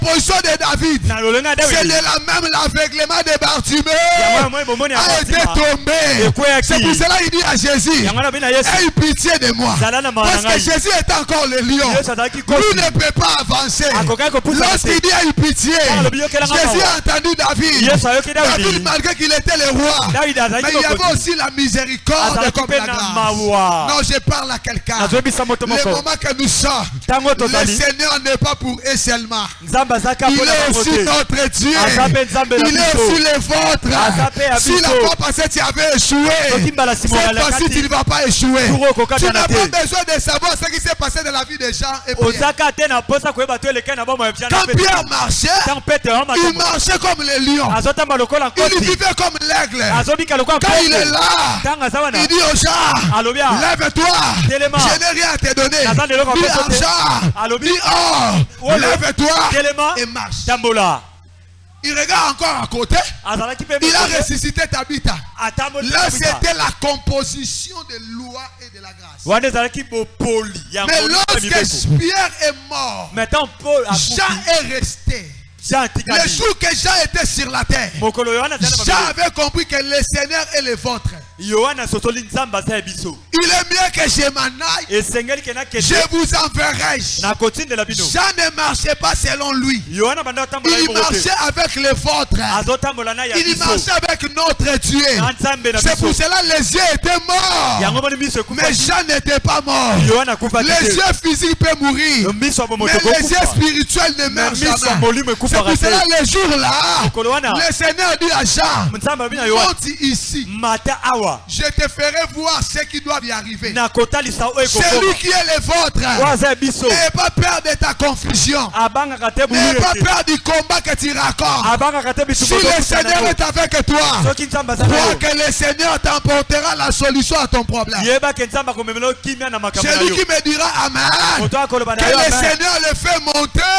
position de David. C'est de la même l'aveuglement de Bartimée a été tombé. C'est pour cela qu'il dit à Jésus, aie pitié de moi. Parce que Jésus est encore le lion. Lui ne peut pas avancer. Lorsqu'il dit aie pitié, Jésus a entendu David. David, malgré qu'il était le roi, mais il y avait aussi la miséricorde comme la grâce. Non, je parle à quelqu'un. Le moment que nous sommes, le Seigneur n'est pas pour eux seulement. Il est aussi notre Dieu. Il est aussi le vôtre. Si la fois passée tu avais échoué, cette fois-ci tu ne vas pas échouer. Tu n'as pas besoin de savoir ce qui s'est passé dans la vie des gens. Et quand Pierre marchait, il marchait comme le lion. Il vivait comme l'aigle. Quand il est là, il dit aux gens, lève-toi, je n'ai rien à te donner. Dis argent, dis or, lève-toi et marche. Il regarde encore à côté. Il a ressuscité Tabitha. Là, c'était la composition de loi et de la grâce. Mais lorsque Pierre est mort, Jean est resté. Le jour que Jean était sur la terre, Jean avait compris que le Seigneur est le vôtre. Il est mieux que je m'en aille. Je vous enverrai. Jean ne marchait pas selon lui. Il marchait avec le vôtre. Il marchait avec notre Dieu. C'est pour cela que les yeux étaient morts. Mais Jean n'était pas mort. Les yeux physiques peuvent mourir, mais les yeux spirituels ne meurent jamais. C'est pour cela que les jours-là, le Seigneur dit à Jean, monte ici. Je te ferai voir ce qui doit y arriver. Celui qui est le vôtre. N'aie pas peur de ta confusion. N'aie pas peur du combat que tu racontes. Si le Seigneur est avec toi, crois que le Seigneur t'apportera la solution à ton problème. Celui qui me dira Amen, que le Seigneur le fait monter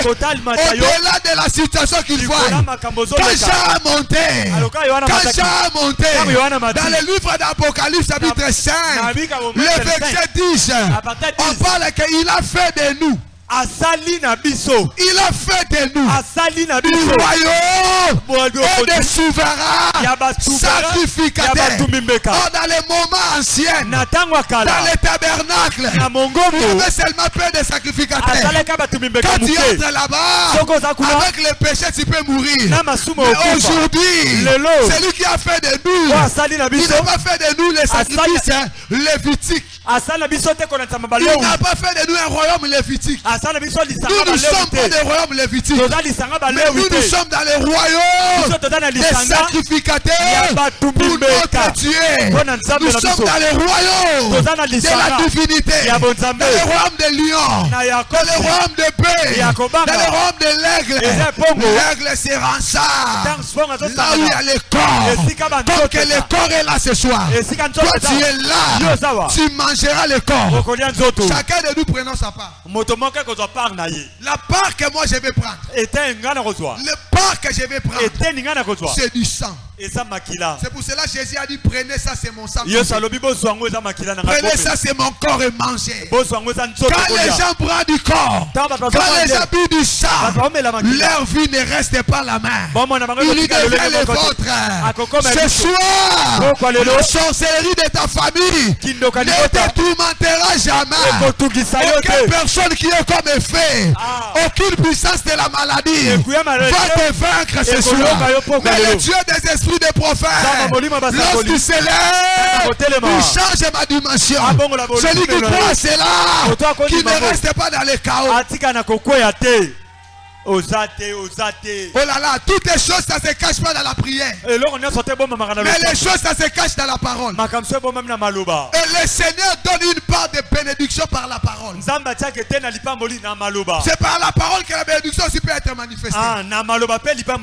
au-delà de la situation qu'il voit. Quand Jean a monté, dans le livre d'Apocalypse chapitre 5, le verset 10, on parle qu'il a fait de nous. Il a fait de nous du royaume et des souverains sacrificateurs. Or, dans les moments anciens, dans les tabernacles, il y avait seulement peu de sacrificateurs. Quand tu entres là-bas, avec le péché tu peux mourir. Mais aujourd'hui, celui qui a fait de nous, il n'a pas fait de nous les sacrifices lévitiques. Il n'a pas fait de nous un royaume lévitique. Nous ne sommes pas des royaumes lévitiques. Mais nous sommes dans les royaumes des sacrificateurs pour notre Dieu. Nous sommes dans les royaumes de la divinité. Dans les royaumes des lions. Dans les royaumes de paix. Dans les royaumes de l'aigle. L'aigle se rensard là où il y a le corps. Donc le corps est là ce soir. Toi tu es là. Tu mangeras le corps. Chacun de nous prenons sa part. La part que moi je vais prendre, le part que je vais prendre, c'est du sang. C'est pour cela que Jésus a dit prenez ça, c'est mon sang. Prenez ça, c'est mon corps et mangez. Quand les gens prennent du corps, quand les gens bu du sang, leur vie ne reste pas la même. Il devient le vôtre. Ce soir, la sorcellerie de ta famille ne te tourmentera jamais. Aucune personne qui est comme effet, aucune puissance de la maladie va te vaincre ce soir. Mais le Dieu des esprits des prophètes, lorsqu'il s'élève, il change ma dimension. Celui qui croit cela, qui ne reste pas dans le chaos. Oh là là, toutes les choses ça se cache pas dans la prière. Mais les choses ça se cache dans la parole. Et le Seigneur donne une part de bénédiction par la parole. C'est par la parole que la bénédiction aussi peut être manifestée.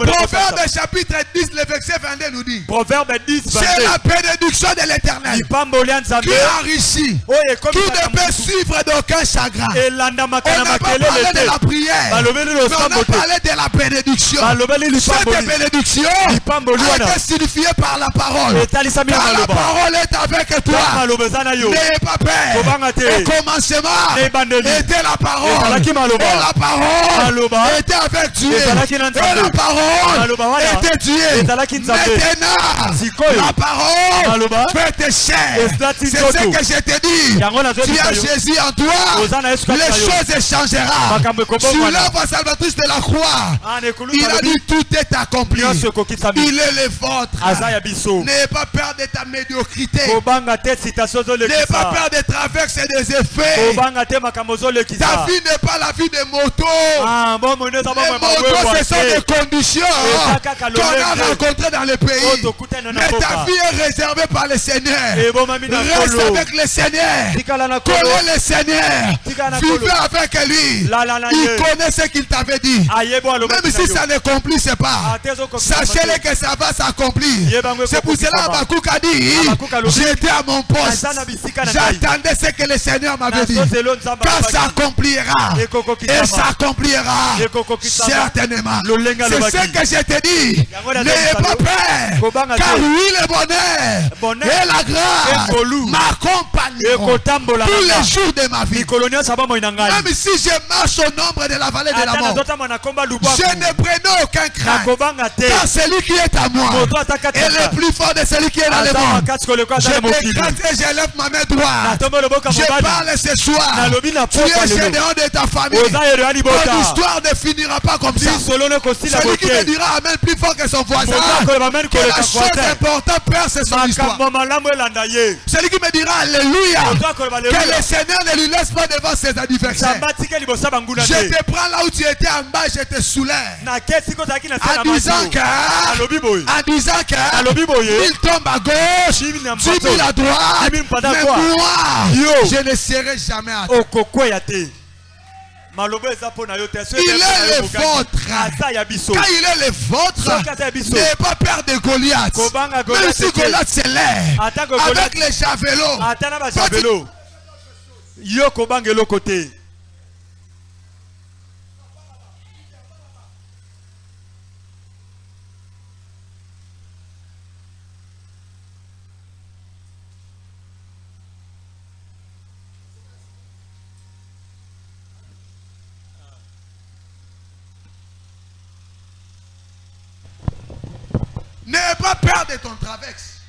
Proverbe chapitre 10, le verset 22 nous dit, c'est la bénédiction de l'Éternel qui enrichit, qui ne peut suivre d'aucun chagrin. On n'a pas parlé de la prière. On a parlé de la bénédiction. Cette bénédiction a été signifiée par la parole. Car la parole est avec toi. N'ayez pas peur. Au commencement était la parole. Et la parole était avec était tué. Et la parole était tuée. Maintenant, la parole fait tes chairs. C'est ce que je te dis. Tu as Jésus en toi. Les choses changera. Sur l'œuvre salvatrice de la croix, il a dit tout est accompli. Il est le vôtre. N'ayez pas peur de ta médiocrité. N'ayez pas peur des traverses et des effets. Ta vie n'est pas la vie des motos. Les motos, ce sont des conditions qu'on a rencontrées dans le pays. Mais ta vie est réservée par le Seigneur. Reste avec le Seigneur. Connais le Seigneur. Vivez avec lui. Il connaît ce qu'il t'avait dit. Même si ça ne s'accomplissait pas, sachez que ça va s'accomplir. C'est pour cela Habakkuk a dit, j'étais à mon poste. J'attendais ce que le Seigneur m'avait dit. Quand ça accomplira, et ça accomplira certainement. C'est ce que je te dis. N'ayez pas peur, car oui, le bonheur et la grâce m'accompagneront tous les jours de ma vie. Même si je marche au nombre de la vallée de la mort, je ne prenais aucun crainte, car celui qui est à moi est le plus fort de celui qui est dans le monde. Je m'écrase et je lève ma main droite. Je parle ce soir. Tu es général de ta famille. Ton histoire ne finira pas comme ça. Celui qui me dira amen plus fort que son voisin, que la chose importante perce son histoire. Celui qui me dira alléluia, que le Seigneur ne lui laisse pas devant ses adversaires. Je te prends là où tu étais en bas, je te soulève. En disant que il tombe à gauche, 10 000 à droite, mais moi, je ne serai jamais à terre. Il est le vôtre. Quand il est le vôtre, n'ayez pas peur de Goliath. Même si Goliath se lève avec les javelots. N'ayez pas peur de ton traverse.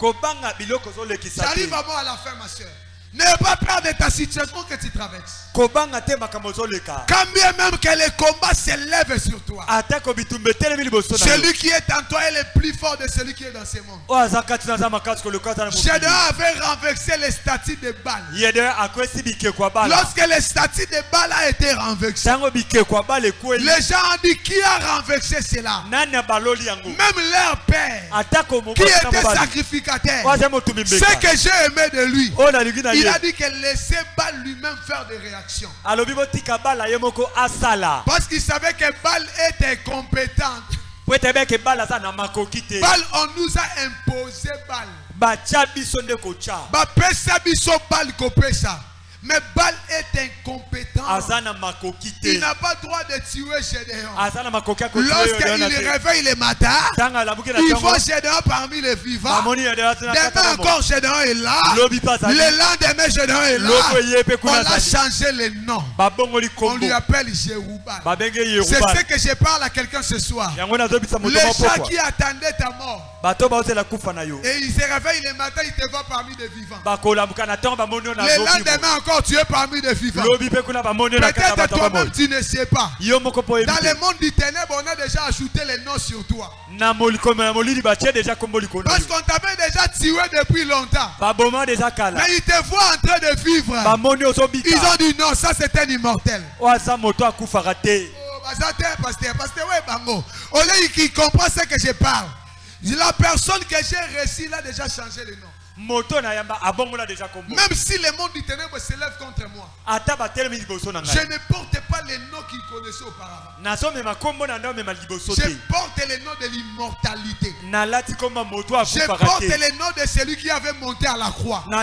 J'arrive à moi à la fin, ma soeur. N'ayez pas peur de ta situation que tu traverses. Quand bien même que les combats s'élèvent sur toi, celui qui est en toi est le plus fort de celui qui est dans ce monde. Gédéon avait renversé les statues de Baal. Lorsque les statues de Baal a été renversées, les gens ont dit qui a renversé cela? Même leur père qui était sacrificateur. Ce que j'ai aimé de lui, il a dit que laissez Baal lui-même faire des réactions. Parce qu'il savait que Baal était compétent. Baal, on nous a imposé Baal. Mais Baal est incompétent. Il n'a pas le droit de tuer Gédéon. Lorsqu'il réveille le matin, il voit Gédéon parmi les vivants. Demain encore Gédéon est là. Le lendemain Gédéon est là. On a changé le nom. On lui appelle Jéroubal. C'est ce que je parle à quelqu'un ce soir. Les gens qui attendaient ta mort, et il se réveille le matin, il te voit parmi les vivants. Le lendemain encore tu es parmi les vivants. Peut-être toi-même tu ne sais pas. Dans le monde du ténèbre, on a déjà ajouté les noms sur toi. Parce qu'on t'avait déjà tué depuis longtemps. Mais ils te voient en train de vivre. Ils ont dit non, ça c'est un immortel. Pasteur, ouais, Bango. Olé qui comprend ce que je parle. La personne que j'ai reçue l'a déjà changé le nom. Même si le monde du ténèbre s'élève contre moi, je ne porte pas les noms qu'il connaissait auparavant. Je porte les noms de l'immortalité. Je porte les noms de celui qui avait monté à la croix. Il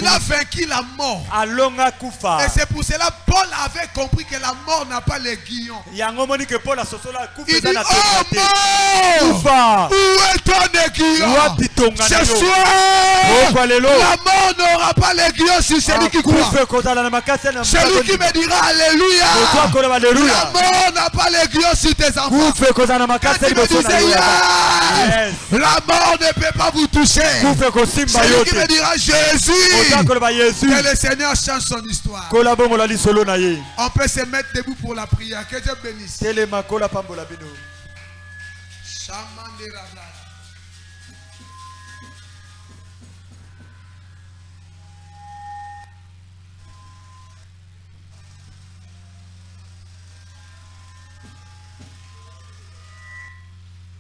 a vaincu la mort. Et c'est pour cela que Paul avait compris que la mort n'a pas les guillons. Il dit, oh mort, où est ton aiguillon? Ce soir, la mort n'aura pas l'aiguillon sur celui qui croit. Celui qui me dira Alléluia. La mort n'a pas l'aiguillon sur tes enfants. La mort ne peut pas vous toucher. Celui qui me dira Jésus, que le Seigneur change son histoire. On peut se mettre debout pour la prière. Que Dieu bénisse.